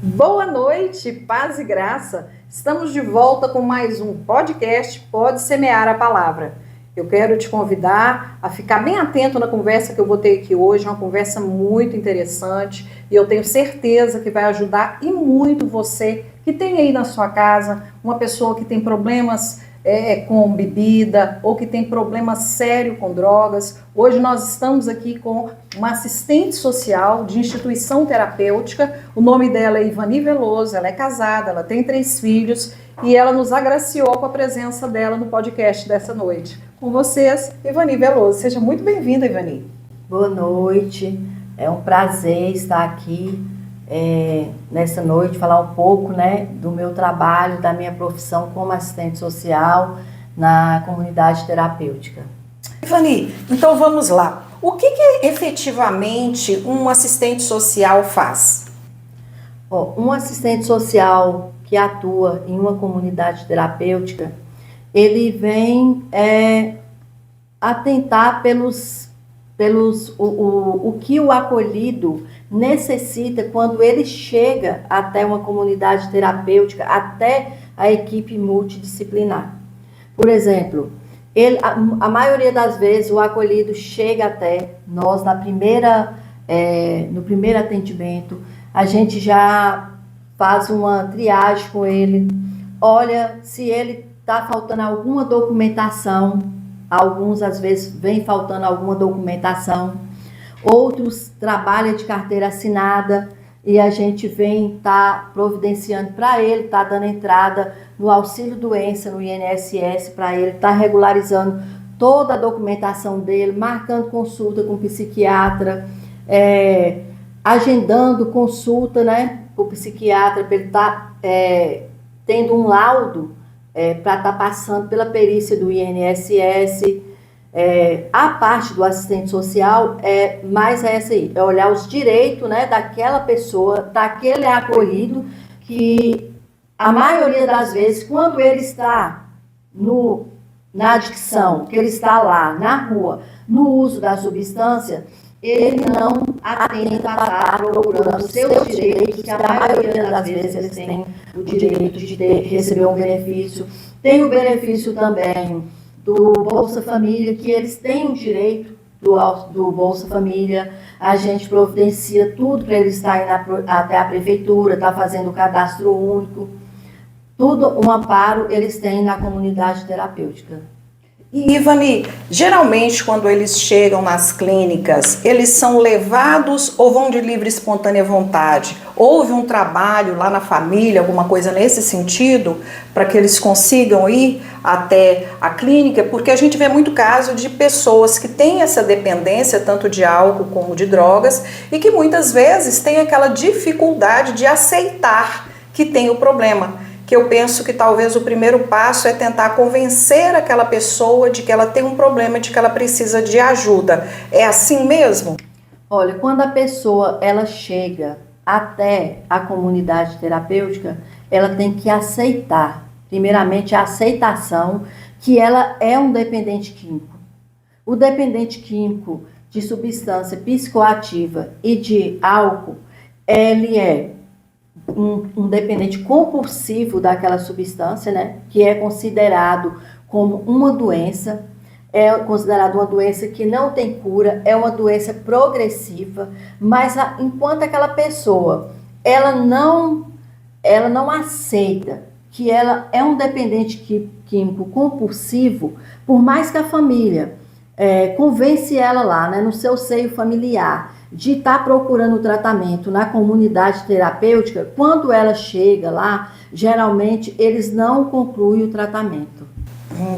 Boa noite, paz e graça. Estamos de volta com mais um podcast Pode Semear a Palavra. Eu quero te convidar a ficar bem atento na conversa que eu vou ter aqui hoje, uma conversa muito interessante e eu tenho certeza que vai ajudar e muito você que tem aí na sua casa uma pessoa que tem problemas com bebida ou que tem problema sério com drogas. Hoje nós estamos aqui com uma assistente social de instituição terapêutica. O nome dela é Ivani Veloso, ela é casada, ela tem 3 filhos e ela nos agraciou com a presença dela no podcast dessa noite. Com vocês, Ivani Veloso. Seja muito bem-vinda, Ivani. Boa noite, é um prazer estar aqui nessa noite, falar um pouco, do meu trabalho, da minha profissão como assistente social na comunidade terapêutica. Ivani, então vamos lá. O que efetivamente um assistente social faz? Um assistente social que atua em uma comunidade terapêutica, ele vem atentar o que o acolhido necessita quando ele chega até uma comunidade terapêutica, até a equipe multidisciplinar. Por exemplo, a maioria das vezes o acolhido chega até nós no primeiro atendimento, a gente já faz uma triagem com ele, olha se ele está faltando alguma documentação. Alguns, às vezes, vem faltando alguma documentação. Outros trabalham de carteira assinada e a gente vem providenciando para ele, dando entrada no auxílio-doença, no INSS, para ele, regularizando toda a documentação dele, marcando consulta com o psiquiatra, agendando consulta com o psiquiatra, para ele estar tendo um laudo para estar passando pela perícia do INSS. A parte do assistente social mais essa aí, é olhar os direitos daquela pessoa, daquele acolhido, que a maioria das vezes, quando ele está na adicção, que ele está lá na rua, no uso da substância, ele não atenta a estar procurando seus direitos, que a maioria das vezes eles têm o direito de receber um benefício. Tem o benefício também do Bolsa Família, que eles têm o direito do Bolsa Família. A gente providencia tudo para eles estarem até a prefeitura, fazendo o cadastro único. Tudo um amparo eles têm na comunidade terapêutica. E, Ivani, geralmente quando eles chegam nas clínicas, eles são levados ou vão de livre e espontânea vontade? Houve um trabalho lá na família, alguma coisa nesse sentido, para que eles consigam ir até a clínica? Porque a gente vê muito caso de pessoas que têm essa dependência, tanto de álcool como de drogas, e que muitas vezes têm aquela dificuldade de aceitar que tem o problema. Que eu penso que talvez o primeiro passo é tentar convencer aquela pessoa de que ela tem um problema, de que ela precisa de ajuda. É assim mesmo? Olha, quando a pessoa ela chega até a comunidade terapêutica, ela tem que aceitar, primeiramente a aceitação que ela é um dependente químico. O dependente químico de substância psicoativa e de álcool, ele é um dependente compulsivo daquela substância, que é considerado como uma doença, é considerado uma doença que não tem cura, é uma doença progressiva, mas enquanto aquela pessoa, ela não aceita que ela é um dependente químico compulsivo, por mais que a família convence ela lá, no seu seio familiar, de estar procurando o tratamento na comunidade terapêutica, quando ela chega lá, geralmente eles não concluem o tratamento.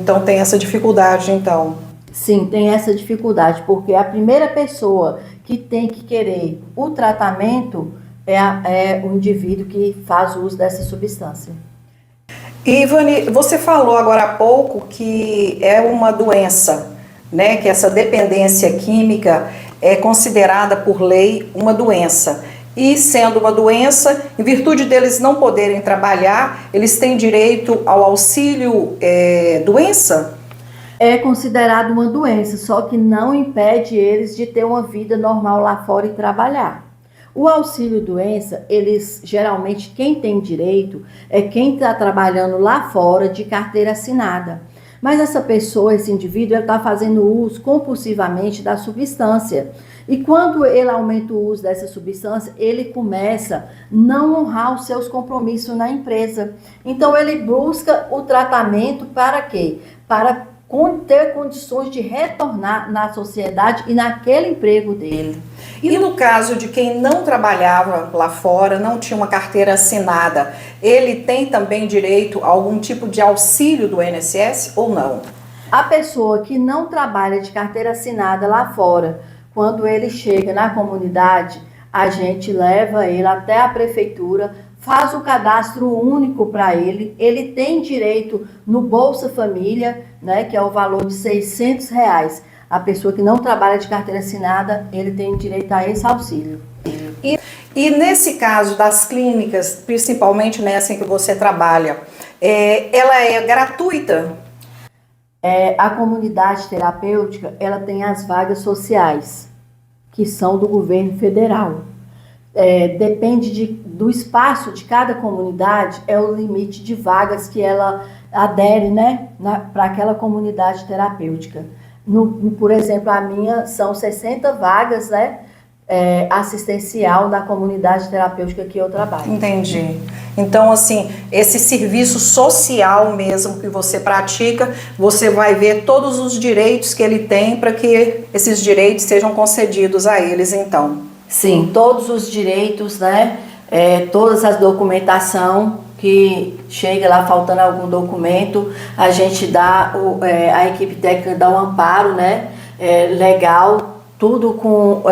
Então tem essa dificuldade, então? Sim, tem essa dificuldade, porque a primeira pessoa que tem que querer o tratamento é o indivíduo que faz uso dessa substância. Ivani, você falou agora há pouco que é uma doença, que essa dependência química é considerada por lei uma doença. E sendo uma doença, em virtude deles não poderem trabalhar, eles têm direito ao auxílio doença? É considerado uma doença, só que não impede eles de ter uma vida normal lá fora e trabalhar. O auxílio-doença, eles geralmente quem tem direito é quem está trabalhando lá fora de carteira assinada. Mas essa pessoa, esse indivíduo, ele está fazendo uso compulsivamente da substância. E quando ele aumenta o uso dessa substância, ele começa a não honrar os seus compromissos na empresa. Então, ele busca o tratamento para quê? Para ter condições de retornar na sociedade e naquele emprego dele. E no caso de quem não trabalhava lá fora, não tinha uma carteira assinada, ele tem também direito a algum tipo de auxílio do INSS ou não? A pessoa que não trabalha de carteira assinada lá fora, quando ele chega na comunidade, a gente leva ele até a prefeitura, faz o cadastro único para ele, ele tem direito no Bolsa Família, né, que é o valor de R$600. A pessoa que não trabalha de carteira assinada, ele tem direito a esse auxílio. E nesse caso das clínicas, principalmente nessa em que você trabalha, ela é gratuita? A comunidade terapêutica, ela tem as vagas sociais, que são do governo federal. Depende do espaço de cada comunidade, é o limite de vagas que ela adere, né, para aquela comunidade terapêutica. Por exemplo, a minha são 60 vagas, né, assistencial na comunidade terapêutica que eu trabalho. Entendi. Então, assim, esse serviço social mesmo que você pratica, você vai ver todos os direitos que ele tem para que esses direitos sejam concedidos a eles, então. Sim, todos os direitos, né, todas as documentação que chega lá faltando algum documento, a gente dá, a equipe técnica dá um amparo, né, legal, tudo com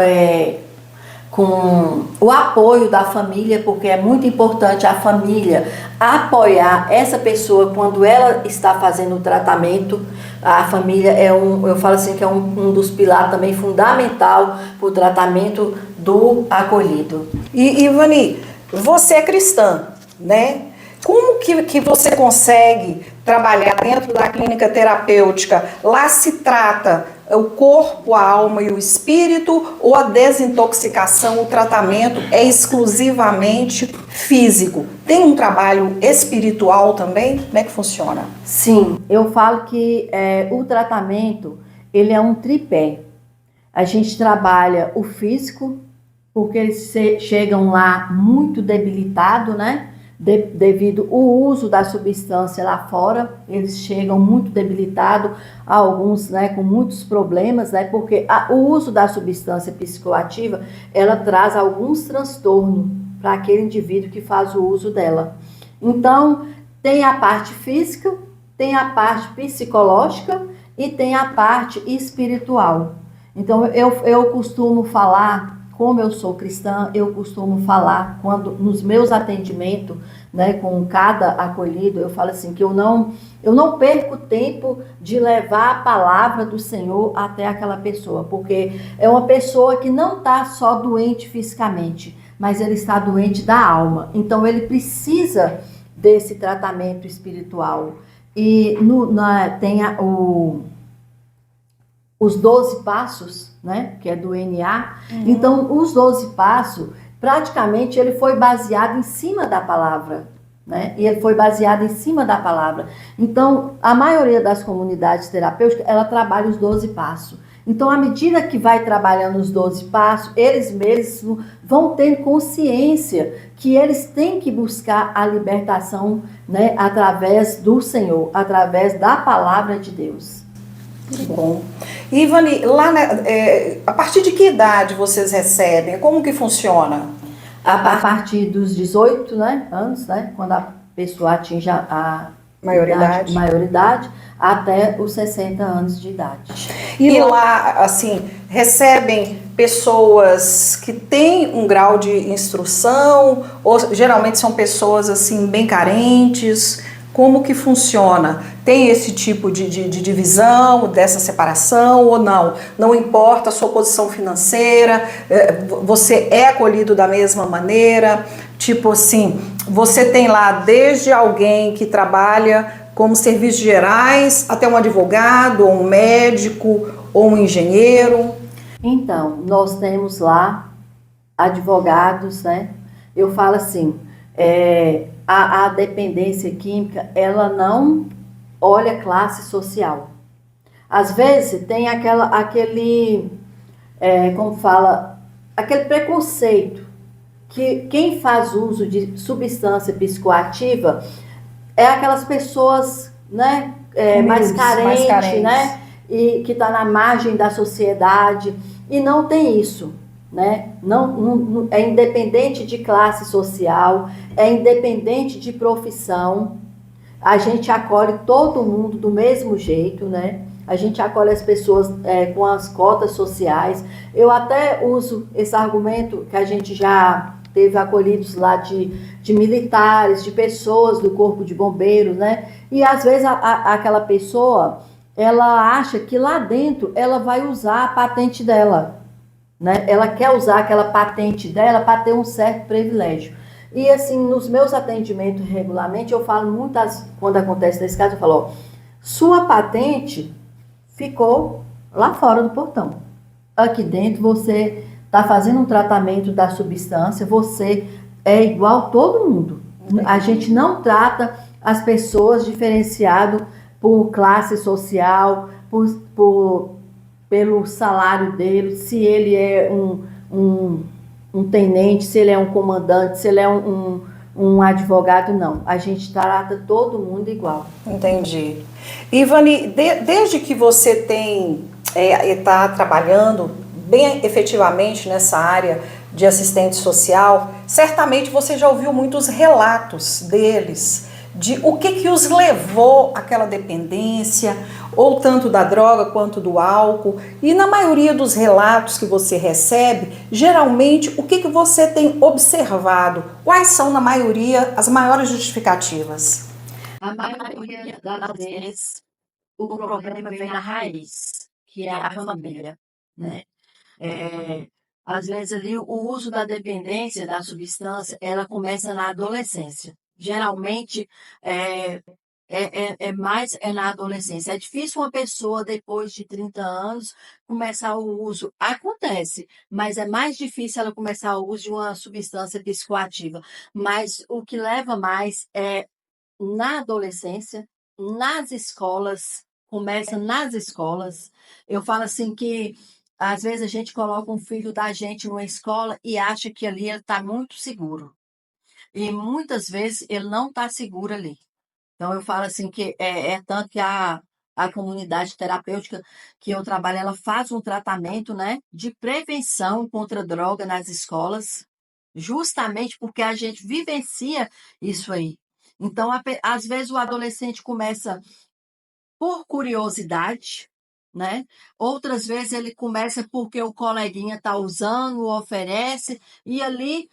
o apoio da família, porque é muito importante a família apoiar essa pessoa quando ela está fazendo o tratamento. A família eu falo assim, que é um dos pilares também fundamental para o tratamento do acolhido. E Ivani, você é cristã, né? Como que você consegue trabalhar dentro da clínica terapêutica? Lá se trata o corpo, a alma e o espírito, ou a desintoxicação, o tratamento é exclusivamente físico? Tem um trabalho espiritual também? Como é que funciona? Sim, eu falo que o tratamento, ele é um tripé. A gente trabalha o físico, porque eles chegam lá muito debilitados, né? Devido ao uso da substância lá fora, eles chegam muito debilitados, alguns, né, com muitos problemas, né, porque o uso da substância psicoativa, ela traz alguns transtornos para aquele indivíduo que faz o uso dela. Então, tem a parte física, tem a parte psicológica e tem a parte espiritual. Então, eu costumo falar, como eu sou cristã, eu costumo falar, quando nos meus atendimentos, né, com cada acolhido, eu falo assim, que eu não perco tempo de levar a palavra do Senhor até aquela pessoa, porque é uma pessoa que não está só doente fisicamente, mas ele está doente da alma. Então, ele precisa desse tratamento espiritual. E tem os 12 passos, né, que é do NA. Então, os 12 passos, praticamente, ele foi baseado em cima da palavra, né? E ele foi baseado em cima da palavra. Então, a maioria das comunidades terapêuticas, ela trabalha os 12 passos. Então, à medida que vai trabalhando os 12 passos, eles mesmos vão ter consciência que eles têm que buscar a libertação, né, através do Senhor, através da palavra de Deus. Muito bom. Ivani, lá a partir de que idade vocês recebem? Como que funciona? A partir dos 18, né, anos, né, quando a pessoa atinge a maioridade, até os 60 anos de idade. E lá, assim, recebem pessoas que têm um grau de instrução, ou geralmente são pessoas, assim, bem carentes? Como que funciona? Tem esse tipo de divisão, dessa separação ou não? Não importa a sua posição financeira, você é acolhido da mesma maneira? Tipo assim, você tem lá desde alguém que trabalha como serviços gerais, até um advogado, ou um médico, ou um engenheiro? Então, nós temos lá advogados, né? Eu falo assim, a dependência química, ela não olha classe social. Às vezes tem como fala, aquele preconceito que quem faz uso de substância psicoativa é aquelas pessoas, né, mais carentes, né, e que está na margem da sociedade, e não tem isso, né? Não, é independente de classe social, é independente de profissão, a gente acolhe todo mundo do mesmo jeito, né? A gente acolhe as pessoas com as cotas sociais. Eu até uso esse argumento que a gente já teve acolhidos lá de militares, de pessoas do corpo de bombeiros, né? E às vezes aquela pessoa, ela acha que lá dentro ela vai usar a patente dela, né? Ela quer usar aquela patente dela para ter um certo privilégio. E assim, nos meus atendimentos regularmente, eu falo muitas, quando acontece nesse caso, eu falo, ó, sua patente ficou lá fora do portão. Aqui dentro você está fazendo um tratamento da substância, você é igual a todo mundo. A gente não trata as pessoas diferenciado por classe social, pelo salário dele, se ele é um tenente, se ele é um comandante, se ele é um advogado, não. A gente trata todo mundo igual. Entendi. Ivani, desde que você está trabalhando bem efetivamente nessa área de assistente social, certamente você já ouviu muitos relatos deles, de o que os levou àquela dependência, ou tanto da droga quanto do álcool, e na maioria dos relatos que você recebe, geralmente, o que você tem observado? Quais são, na maioria, as maiores justificativas? A maioria das vezes, o problema vem na raiz, que é a família, né? Às vezes ali o uso da dependência da substância, ela começa na adolescência. Geralmente, mais na adolescência. É difícil uma pessoa, depois de 30 anos, começar o uso. Acontece, mas é mais difícil ela começar o uso de uma substância psicoativa. Mas o que leva mais é na adolescência, nas escolas, começa nas escolas. Eu falo assim que às vezes a gente coloca um filho da gente numa escola e acha que ali ele está muito seguro. E muitas vezes ele não está seguro ali. Então eu falo assim que tanto que a comunidade terapêutica que eu trabalho, ela faz um tratamento, né, de prevenção contra droga nas escolas, justamente porque a gente vivencia isso aí. Então, às vezes o adolescente começa por curiosidade, né? Outras vezes ele começa porque o coleguinha está usando, oferece, e ali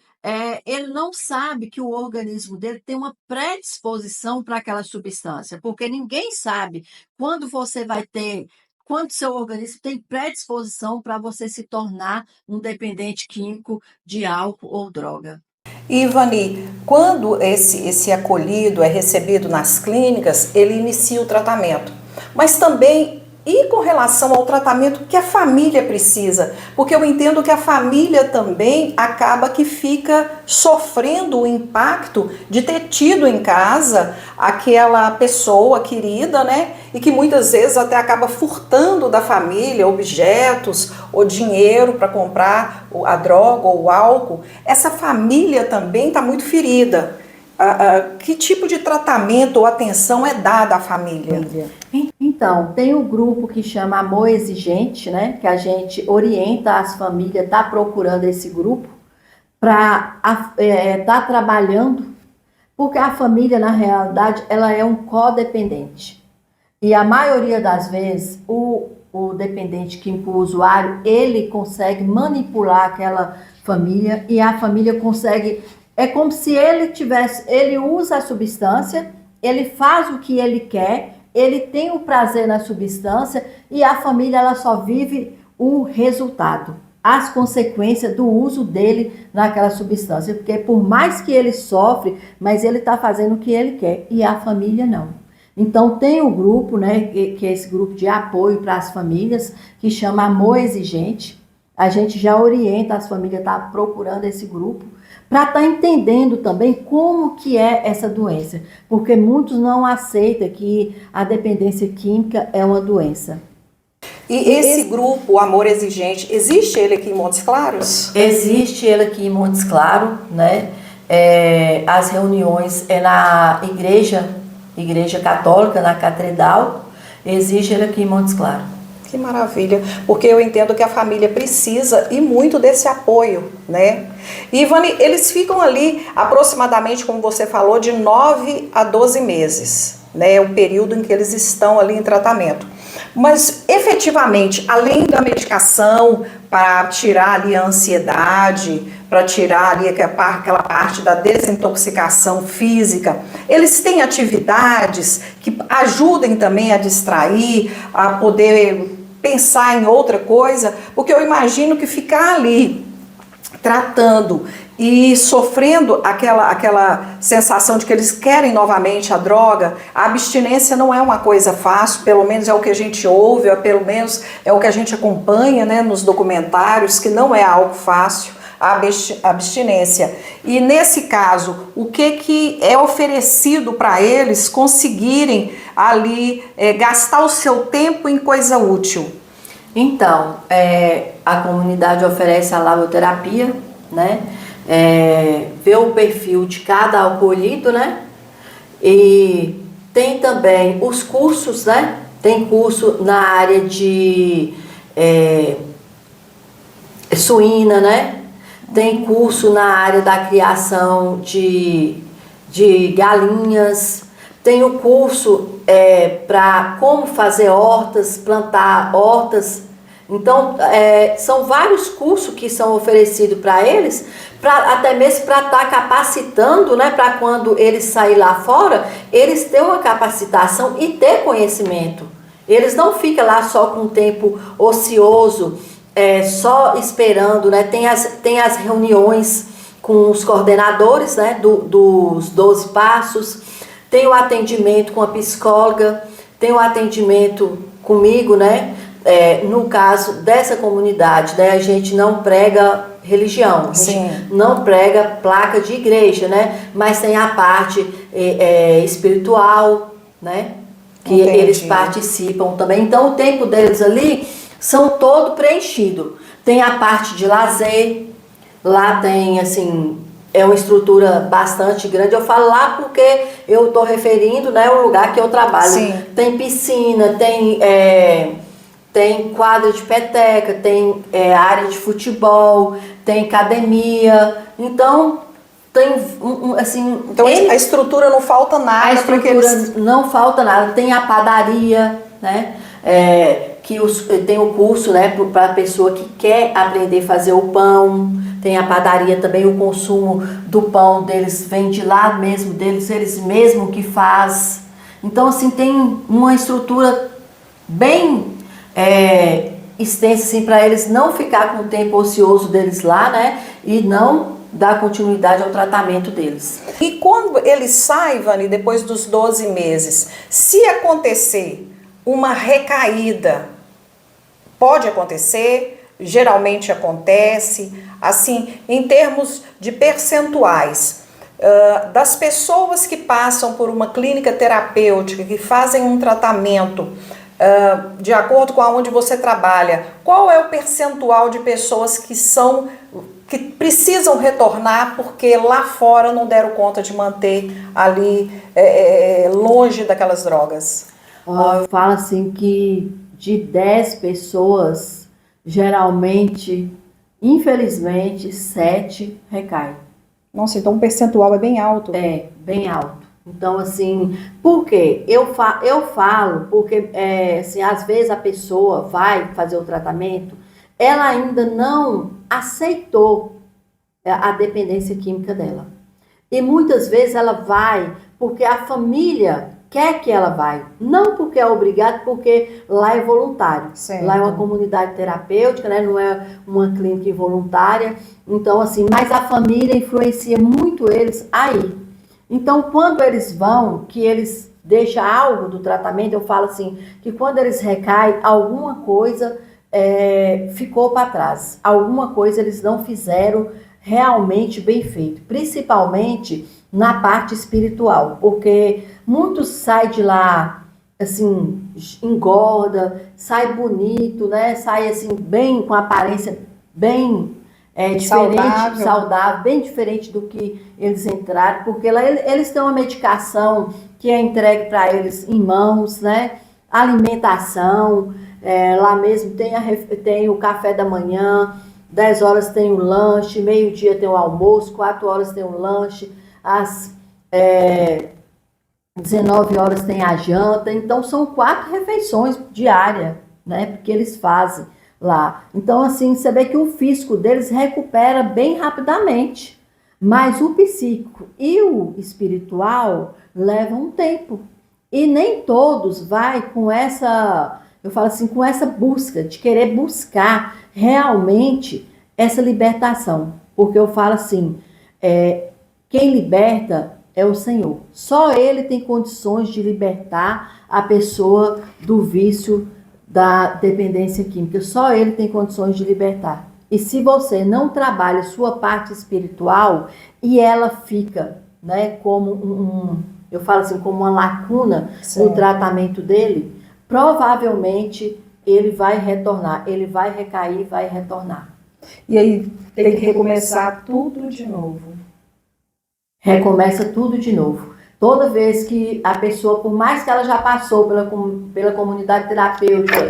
ele não sabe que o organismo dele tem uma predisposição para aquela substância, porque ninguém sabe quando seu organismo tem predisposição para você se tornar um dependente químico de álcool ou droga. Ivani, quando esse acolhido é recebido nas clínicas, ele inicia o tratamento. Mas também, e com relação ao tratamento que a família precisa? Porque eu entendo que a família também acaba que fica sofrendo o impacto de ter tido em casa aquela pessoa querida, né? E que muitas vezes até acaba furtando da família objetos ou dinheiro para comprar a droga ou o álcool. Essa família também está muito ferida. Que tipo de tratamento ou atenção é dada à família? Então, tem um grupo que chama Amor Exigente, né? Que a gente orienta as famílias, tá procurando esse grupo para tá trabalhando, porque a família, na realidade, ela é um codependente. E a maioria das vezes, o dependente químico, o usuário, ele consegue manipular aquela família e a família consegue. É como se ele usa a substância, ele faz o que ele quer, ele tem o prazer na substância e a família ela só vive o resultado, as consequências do uso dele naquela substância, porque por mais que ele sofre, mas ele está fazendo o que ele quer e a família não. Então tem o grupo, né, que é esse grupo de apoio para as famílias, que chama Amor Exigente. a gente já orienta as famílias a estar procurando esse grupo para estar entendendo também como que é essa doença, porque muitos não aceitam que a dependência química é uma doença. E esse grupo, o Amor Exigente, existe ele aqui em Montes Claros? Existe ele aqui em Montes Claros, né? As reuniões é na igreja católica, na catedral, existe ele aqui em Montes Claros. Que maravilha, porque eu entendo que a família precisa e muito desse apoio, né? E, Ivani, eles ficam ali aproximadamente, como você falou, de 9 a 12 meses, né? O período em que eles estão ali em tratamento. Mas, efetivamente, além da medicação para tirar ali a ansiedade, para tirar ali aquela parte da desintoxicação física, eles têm atividades que ajudem também a distrair, a poder pensar em outra coisa, porque eu imagino que ficar ali tratando e sofrendo aquela sensação de que eles querem novamente a droga, a abstinência não é uma coisa fácil, pelo menos é o que a gente ouve, pelo menos é o que a gente acompanha, né, nos documentários, que não é algo fácil, a abstinência. E nesse caso, o que é oferecido para eles conseguirem ali gastar o seu tempo em coisa útil? Então, a comunidade oferece a lavoterapia, né? Vê o perfil de cada alcoolito, né? E tem também os cursos, né? Tem curso na área de suína, né? Tem curso na área da criação de galinhas. Tem o curso para como fazer hortas, plantar hortas. Então, são vários cursos que são oferecidos para eles, até mesmo para estar capacitando, né, para quando eles saírem lá fora, eles terem uma capacitação e ter conhecimento. Eles não ficam lá só com tempo ocioso, só esperando, né? Tem as reuniões com os coordenadores, né, dos 12 passos, tem o atendimento com a psicóloga, tem o atendimento comigo, né? No caso dessa comunidade, né, a gente não prega religião, a gente não prega placa de igreja, né, mas tem a parte espiritual, né, que eles participam também. Então o tempo deles ali são todo preenchido. Tem a parte de lazer, lá tem assim, é uma estrutura bastante grande. Eu falo lá porque eu estou referindo, né, o lugar que eu trabalho. Sim. Tem piscina, tem quadra de peteca, tem área de futebol, tem academia. Então, tem assim... Então, a estrutura não falta nada. A estrutura não falta nada. Tem a padaria, né? Tem o curso, né, para a pessoa que quer aprender a fazer o pão. Tem a padaria também, o consumo do pão deles vem de lá mesmo, eles mesmos que faz. Então, assim, tem uma estrutura bem extensa, assim, para eles não ficar com o tempo ocioso deles lá, né, e não dar continuidade ao tratamento deles. E quando eles saem, Ivani, depois dos 12 meses, se acontecer uma recaída, pode acontecer, geralmente acontece, assim, em termos de percentuais, das pessoas que passam por uma clínica terapêutica, que fazem um tratamento, de acordo com aonde você trabalha, qual é o percentual de pessoas que precisam retornar porque lá fora não deram conta de manter ali longe daquelas drogas? Eu falo assim que de 10 pessoas, geralmente, infelizmente, 7 recaem. Nossa, então o percentual é bem alto. É, bem alto. Então, assim, por quê? Eu falo porque, assim, às vezes a pessoa vai fazer o tratamento, ela ainda não aceitou a dependência química dela. E muitas vezes ela vai porque a família quer que ela vai, não porque é obrigado, porque lá é voluntário. Certo. Lá é uma comunidade terapêutica, né? Não é uma clínica involuntária. Então, assim, mas a família influencia muito eles aí. Então, quando eles vão, que eles deixam algo do tratamento, eu falo assim, que quando eles recaem, alguma coisa ficou para trás. Alguma coisa eles não fizeram realmente bem feito, principalmente na parte espiritual, porque muitos saem de lá assim, engorda, sai bonito, né? Sai assim bem com aparência bem diferente, saudável, bem diferente do que eles entraram, porque lá eles têm uma medicação que é entregue para eles em mãos, né? Alimentação, lá mesmo tem o café da manhã, 10 horas tem o lanche, meio-dia tem o almoço, 4 horas tem o lanche, às 19 horas tem a janta, então são 4 refeições diárias, né? Porque eles fazem lá. Então, assim, você vê que o físico deles recupera bem rapidamente, mas o psíquico e o espiritual levam um tempo. E nem todos vai com essa, eu falo assim, com essa busca, de querer buscar realmente essa libertação. Porque eu falo assim, quem liberta é o Senhor. Só Ele tem condições de libertar a pessoa do vício da dependência química. Só Ele tem condições de libertar. E se você não trabalha sua parte espiritual e ela fica, né, como eu falo assim, como uma lacuna no tratamento dele, provavelmente ele vai retornar, ele vai recair, vai retornar. E aí tem que recomeçar tudo de novo. Recomeça tudo de novo. Toda vez que a pessoa, por mais que ela já passou pela comunidade terapêutica,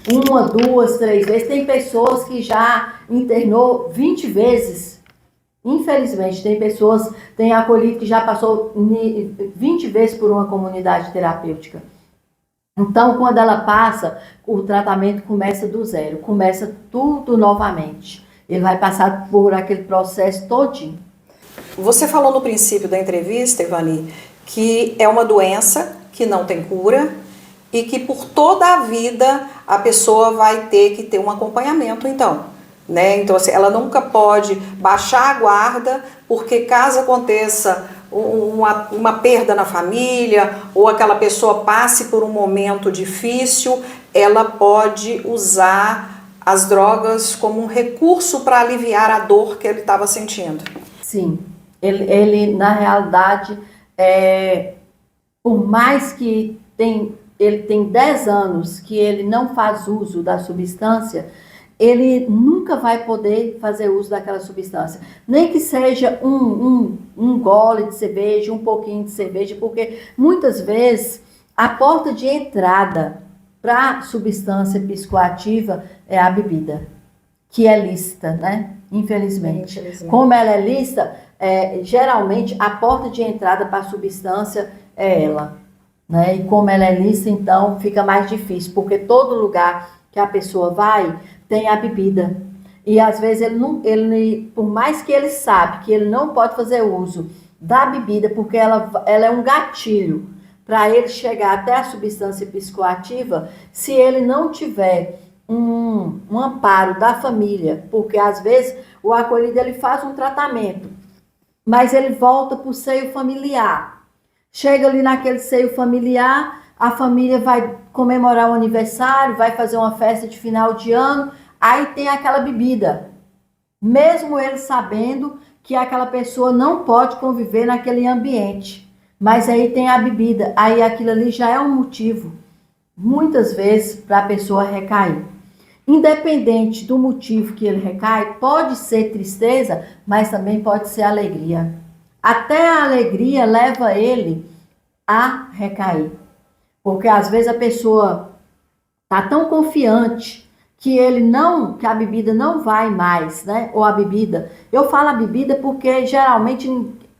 1, 2, 3 vezes, tem pessoas que já internou 20 vezes. Infelizmente, tem acolhido que já passou 20 vezes por uma comunidade terapêutica. Então, quando ela passa, o tratamento começa do zero, começa tudo novamente. Ele vai passar por aquele processo todinho. Você falou no princípio da entrevista, Ivani, que é uma doença que não tem cura e que por toda a vida a pessoa vai ter que ter um acompanhamento, então, né? Então, assim, ela nunca pode baixar a guarda, porque caso aconteça uma perda na família ou aquela pessoa passe por um momento difícil, ela pode usar as drogas como um recurso para aliviar a dor que ele estava sentindo. Sim, ele na realidade, por mais que ele tem 10 anos que ele não faz uso da substância, ele nunca vai poder fazer uso daquela substância. Nem que seja um gole de cerveja, um pouquinho de cerveja, porque muitas vezes a porta de entrada para substância psicoativa é a bebida, que é lícita, né? Infelizmente. Como ela é lícita, geralmente a porta de entrada para a substância é ela, né? E como ela é lícita, então fica mais difícil, porque todo lugar que a pessoa vai tem a bebida. E às vezes ele por mais que ele sabe que ele não pode fazer uso da bebida, porque ela é um gatilho para ele chegar até a substância psicoativa, se ele não tiver um amparo da família, porque às vezes o acolhido ele faz um tratamento, mas ele volta para o seio familiar. Chega ali naquele seio familiar, a família vai comemorar o aniversário, vai fazer uma festa de final de ano, aí tem aquela bebida. Mesmo ele sabendo que aquela pessoa não pode conviver naquele ambiente, mas aí tem a bebida, aí aquilo ali já é um motivo, muitas vezes, para a pessoa recair. Independente do motivo que ele recai, pode ser tristeza, mas também pode ser alegria. Até a alegria leva ele a recair. Porque às vezes a pessoa está tão confiante que a bebida não vai mais, né? Ou a bebida. Eu falo a bebida porque geralmente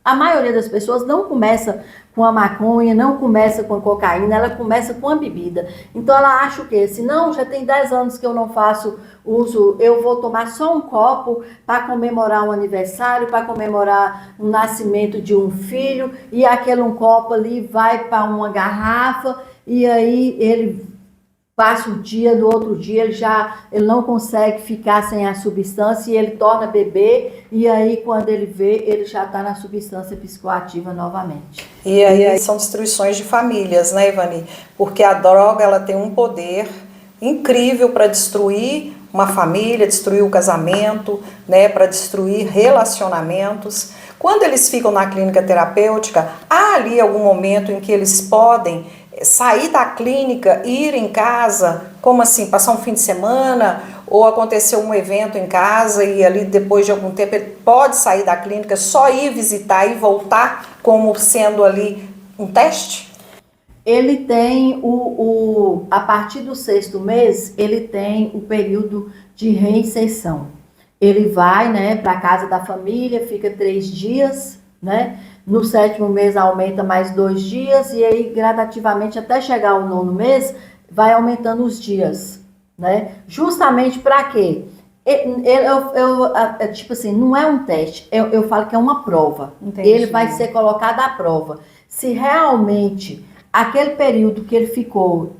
a maioria das pessoas não começa com a maconha, não começa com a cocaína, ela começa com a bebida. Então ela acha o quê? Se não, já tem 10 anos que eu não faço uso, eu vou tomar só um copo para comemorar um aniversário, para comemorar o nascimento de um filho, e aquele um copo ali vai para uma garrafa, e aí ele passa o dia, do outro dia ele não consegue ficar sem a substância e ele torna a beber, e aí quando ele vê, ele já está na substância psicoativa novamente. E aí são destruições de famílias, né, Ivani? Porque a droga ela tem um poder incrível para destruir uma família, destruir o casamento, né, para destruir relacionamentos. Quando eles ficam na clínica terapêutica, há ali algum momento em que eles podem sair da clínica e ir em casa, como assim, passar um fim de semana, ou aconteceu um evento em casa e ali depois de algum tempo ele pode sair da clínica, só ir visitar e voltar como sendo ali um teste? Ele tem a partir do 6º mês, ele tem o período de reinserção. Ele vai, né, para a casa da família, fica 3 dias, né? No 7º mês aumenta mais 2 dias e aí gradativamente até chegar ao 9º mês vai aumentando os dias, né? Justamente para quê? Tipo assim, não é um teste, eu falo que é uma prova. Entendi. Ele vai ser colocado à prova. Se realmente aquele período que ele ficou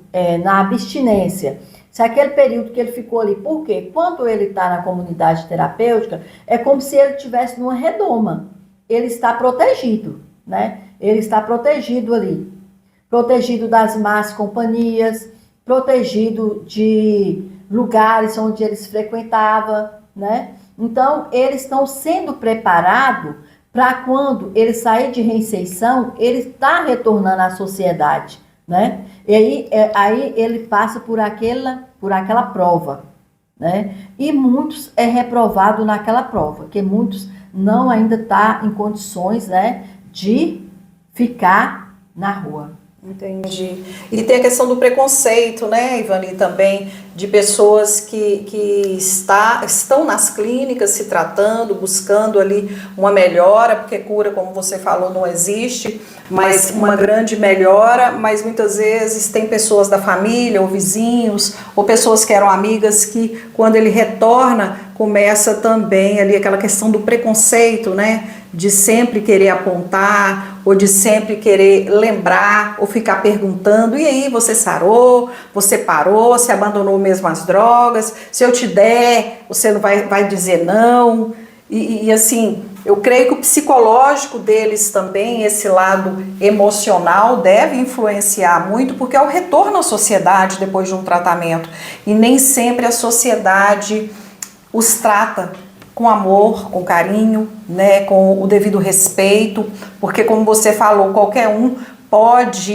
na abstinência, se aquele período que ele ficou ali, por quê? Quando ele está na comunidade terapêutica, é como se ele estivesse numa redoma. Ele está protegido, né? Ele está protegido ali. Protegido das más companhias, protegido de lugares onde eles frequentavam, né? Então, eles estão sendo preparados para quando ele sair de reinserção, ele está retornando à sociedade, né? E aí ele passa por aquela prova, né? E muitos é reprovado naquela prova, porque muitos não ainda está em condições, né, de ficar na rua. Entendi. E tem a questão do preconceito, né, Ivani, também, de pessoas que estão nas clínicas se tratando, buscando ali uma melhora, porque cura, como você falou, não existe, mas uma grande melhora, mas muitas vezes tem pessoas da família, ou vizinhos, ou pessoas que eram amigas, que quando ele retorna, começa também ali aquela questão do preconceito, né, de sempre querer apontar, ou de sempre querer lembrar, ou ficar perguntando, e aí, você sarou, você parou, você abandonou mesmo as drogas, se eu te der, você não vai dizer não, e assim, eu creio que o psicológico deles também, esse lado emocional, deve influenciar muito, porque é o retorno à sociedade depois de um tratamento, e nem sempre a sociedade os trata com amor, com carinho, né, com o devido respeito, porque como você falou, qualquer um pode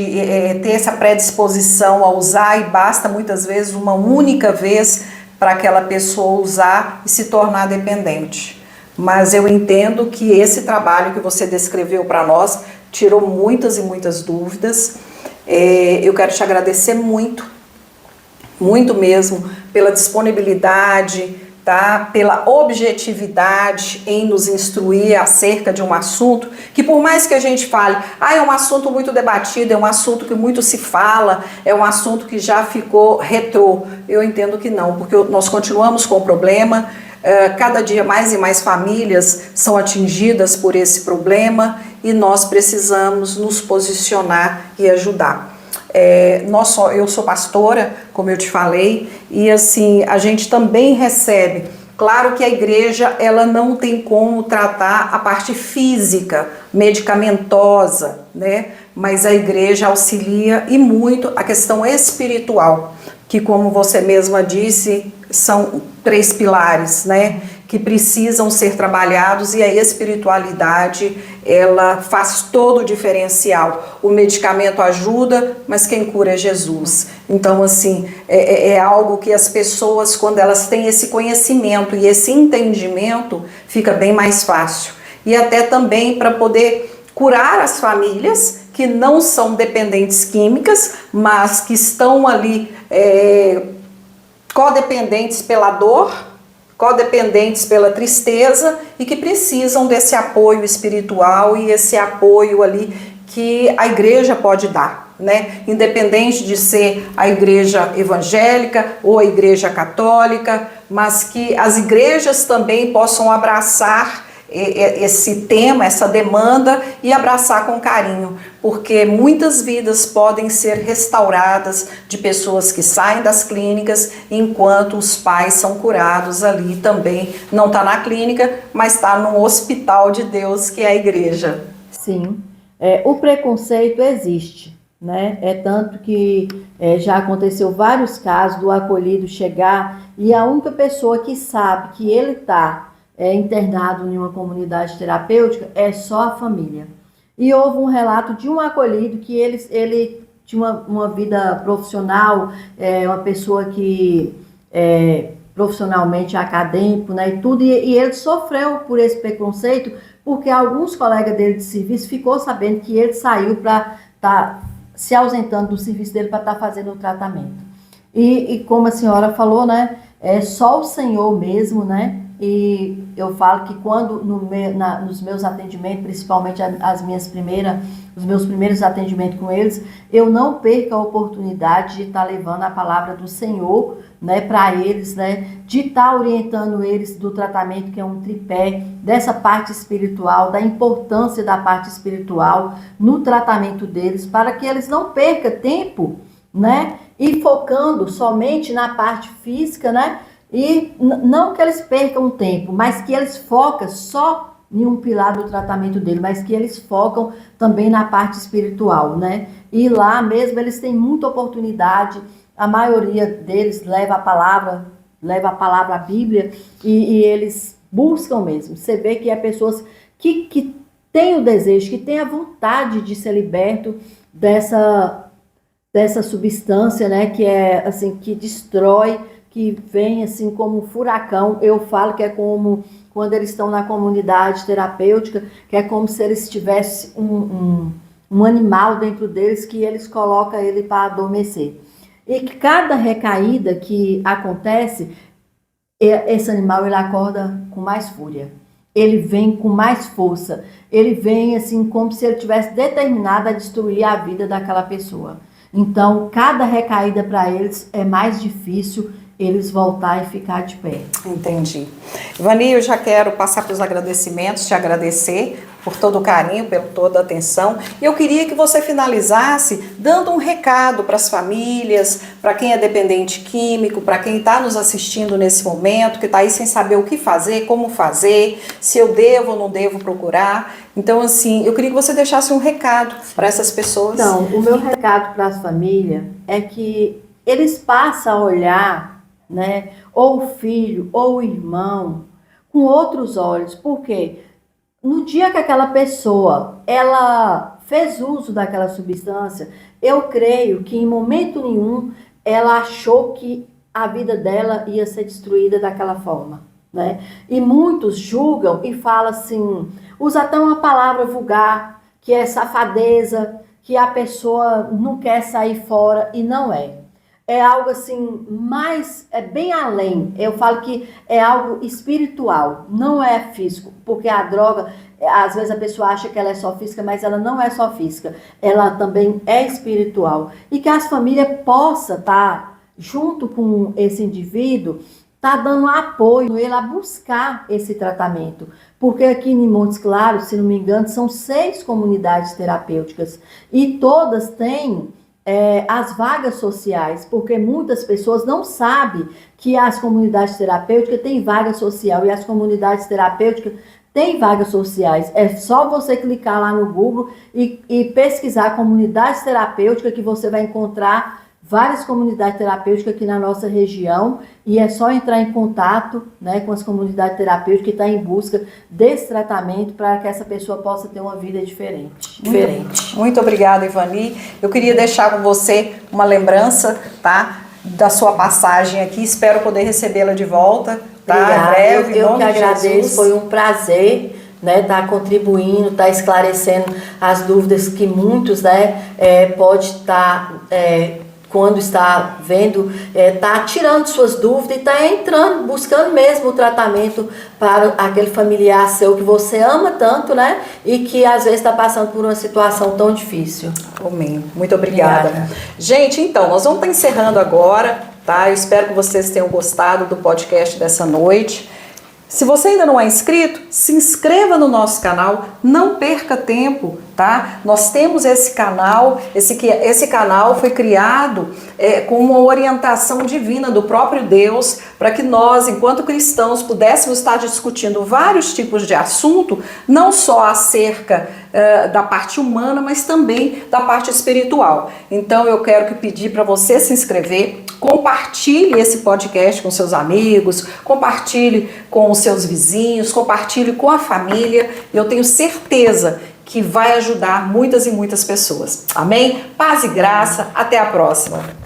ter essa predisposição a usar e basta muitas vezes uma única vez para aquela pessoa usar e se tornar dependente. Mas eu entendo que esse trabalho que você descreveu para nós tirou muitas e muitas dúvidas. Eu quero te agradecer muito, muito mesmo, pela disponibilidade, tá? Pela objetividade em nos instruir acerca de um assunto que, por mais que a gente fale, é um assunto muito debatido, é um assunto que muito se fala, é um assunto que já ficou retrô. Eu entendo que não, porque nós continuamos com o problema, cada dia mais e mais famílias são atingidas por esse problema e nós precisamos nos posicionar e ajudar. Eu sou pastora, como eu te falei, e assim, a gente também recebe, claro que a igreja ela não tem como tratar a parte física, medicamentosa, né? Mas a igreja auxilia e muito a questão espiritual, que como você mesma disse, são 3 pilares, né? Que precisam ser trabalhados e a espiritualidade, ela faz todo o diferencial. O medicamento ajuda, mas quem cura é Jesus. Então, assim, é algo que as pessoas, quando elas têm esse conhecimento e esse entendimento, fica bem mais fácil. E até também para poder curar as famílias que não são dependentes químicas, mas que estão ali codependentes pela dor, codependentes pela tristeza e que precisam desse apoio espiritual e esse apoio ali que a igreja pode dar, né? Independente de ser a igreja evangélica ou a igreja católica, mas que as igrejas também possam abraçar esse tema, essa demanda e abraçar com carinho, porque muitas vidas podem ser restauradas de pessoas que saem das clínicas enquanto os pais são curados ali também. Não está na clínica, mas está no hospital de Deus, que é a igreja. Sim, o preconceito existe, né? É tanto que já aconteceu vários casos do acolhido chegar e a única pessoa que sabe que ele está internado em uma comunidade terapêutica é só a família. E houve um relato de um acolhido que ele tinha uma vida profissional, uma pessoa que profissionalmente acadêmico, né, e tudo, e ele sofreu por esse preconceito, porque alguns colegas dele de serviço ficou sabendo que ele saiu para estar se ausentando do serviço dele para estar fazendo o tratamento. E como a senhora falou, né, é só o Senhor mesmo, né, e eu falo que quando nos meus atendimentos, principalmente os meus primeiros atendimentos com eles, eu não perco a oportunidade de estar levando a palavra do Senhor, né, para eles, né, de estar orientando eles do tratamento, que é um tripé, dessa parte espiritual, da importância da parte espiritual no tratamento deles, para que eles não percam tempo, né, e focando somente na parte física, né, e não que eles percam tempo, mas que eles focam só em um pilar do tratamento dele, mas que eles focam também na parte espiritual, né? E lá mesmo eles têm muita oportunidade, a maioria deles leva a palavra, a Bíblia, e eles buscam mesmo. Você vê que é pessoas que têm o desejo, que têm a vontade de ser liberto dessa substância, né? Que é assim, que destrói, que vem assim como um furacão. Eu falo que é como quando eles estão na comunidade terapêutica, que é como se eles tivessem um animal dentro deles, que eles colocam ele para adormecer. E que cada recaída que acontece, esse animal ele acorda com mais fúria. Ele vem com mais força. Ele vem assim como se ele tivesse determinado a destruir a vida daquela pessoa. Então, cada recaída para eles é mais difícil eles voltar e ficar de pé. Entendi. Ivani, eu já quero passar para os agradecimentos, te agradecer por todo o carinho, por toda a atenção. E eu queria que você finalizasse dando um recado para as famílias, para quem é dependente químico, para quem está nos assistindo nesse momento, que está aí sem saber o que fazer, como fazer, se eu devo ou não devo procurar. Então, assim, eu queria que você deixasse um recado para essas pessoas. Então, o meu recado para as famílias é que eles passam a olhar, né, ou o filho, ou o irmão, com outros olhos. Por quê? No dia que aquela pessoa, ela fez uso daquela substância, eu creio que em momento nenhum ela achou que a vida dela ia ser destruída daquela forma, né? E muitos julgam e falam assim, usa até uma palavra vulgar, que é safadeza, que a pessoa não quer sair fora, e não é. É algo assim, é bem além. Eu falo que é algo espiritual, não é físico, porque a droga, às vezes a pessoa acha que ela é só física, mas ela não é só física, ela também é espiritual. E que as famílias possam estar junto com esse indivíduo, tá dando apoio ele a buscar esse tratamento. Porque aqui em Montes Claros, se não me engano, são 6 comunidades terapêuticas e todas têm as vagas sociais, porque muitas pessoas não sabem que as comunidades terapêuticas têm vaga social e as comunidades terapêuticas têm vagas sociais. É só você clicar lá no Google e pesquisar comunidades terapêuticas que você vai encontrar várias comunidades terapêuticas aqui na nossa região, e é só entrar em contato, né, com as comunidades terapêuticas que estão em busca desse tratamento para que essa pessoa possa ter uma vida diferente. Muito obrigada, Ivani. Eu queria deixar com você uma lembrança, tá, da sua passagem aqui. Espero poder recebê-la de volta, tá? Obrigada. Em breve, eu que agradeço. Foi um prazer, né, estar contribuindo, estar esclarecendo as dúvidas que muitos, né, pode estar quando está vendo, está tirando suas dúvidas e está entrando, buscando mesmo o tratamento para aquele familiar seu que você ama tanto, né? E que às vezes está passando por uma situação tão difícil. Amém. Muito obrigada. Gente, então, nós vamos estar encerrando agora, tá? Eu espero que vocês tenham gostado do podcast dessa noite. Se você ainda não é inscrito, se inscreva no nosso canal, não perca tempo tá? Nós temos esse canal, esse canal foi criado com uma orientação divina do próprio Deus, para que nós, enquanto cristãos, pudéssemos estar discutindo vários tipos de assunto, não só acerca da parte humana, mas também da parte espiritual. Então eu quero pedir para você se inscrever, compartilhe esse podcast com seus amigos, compartilhe com os seus vizinhos, compartilhe com a família. Eu tenho certeza que vai ajudar muitas e muitas pessoas. Amém? Paz e graça. Até a próxima.